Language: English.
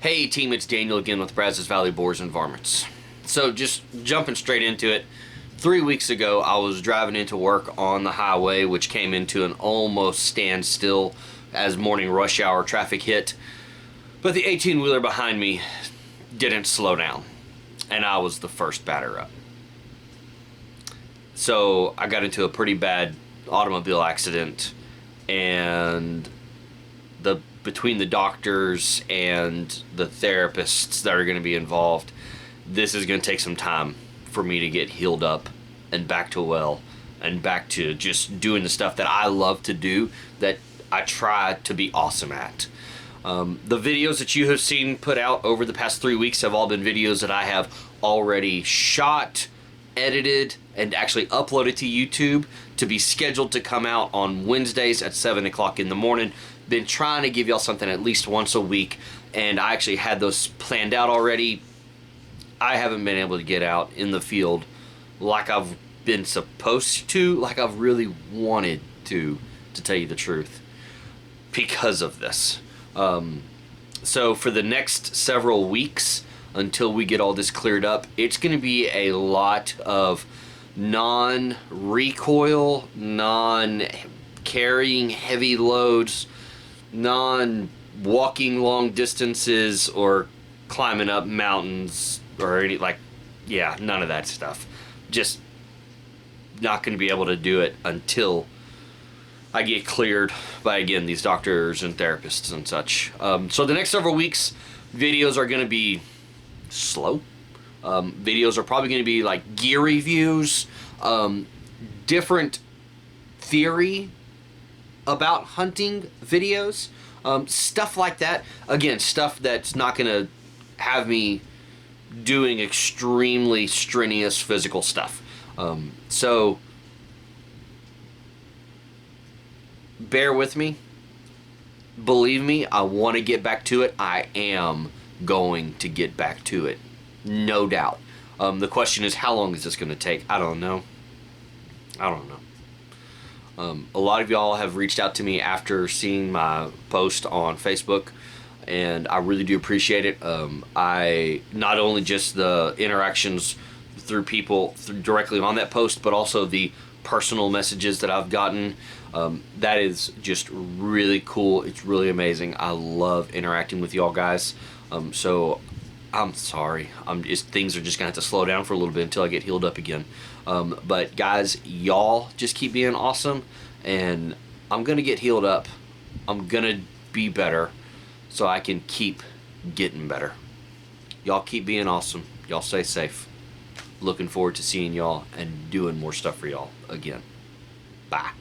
Hey team, it's Daniel again with Brazos Boars and Varmits. So just jumping straight into it, 3 weeks ago I was driving into work on the highway, which came into an almost standstill as morning rush hour traffic hit. But the 18-wheeler behind me didn't slow down, and I was the first batter up. So I got into a pretty bad automobile accident, and between the doctors and the therapists that are going to be involved, this is going to take some time for me to get healed up and back to well and back to just doing the stuff that I love to do, that I try to be awesome at. The videos that you have seen put out over the past 3 weeks have all been videos that I have already shot, edited, and actually uploaded to YouTube to be scheduled to come out on Wednesdays at 7 o'clock in the morning. Been trying to give y'all something at least once a week, and I actually had those planned out already. I haven't been able to get out in the field like I've been supposed to, like I've really wanted to tell you the truth, because of this. So for the next several weeks, until we get all this cleared up, it's going to be a lot of non-recoil, non-carrying heavy loads, non-walking long distances or climbing up mountains or any, none of that stuff. Just not going to be able to do it until I get cleared by, again, these doctors and therapists and such. So the next several weeks, videos are going to be slow. Videos are probably going to be like gear reviews, different theory about hunting videos, stuff like that. Again, stuff that's not going to have me doing extremely strenuous physical stuff. So bear with me. Believe me, I want to get back to it. I am going to get back to it, no doubt. The question is, how long is this going to take? I don't know. A lot of y'all have reached out to me after seeing my post on Facebook, and I really do appreciate it. I not only just the interactions through people directly on that post, but also the personal messages that I've gotten. That is just really cool. It's really amazing. I love interacting with y'all guys. So I'm sorry. Things are just gonna have to slow down for a little bit until I get healed up again. But guys, y'all just keep being awesome, and I'm gonna get healed up. I'm gonna be better so I can keep getting better. Y'all keep being awesome. Y'all stay safe. Looking forward to seeing y'all and doing more stuff for y'all again. Bye.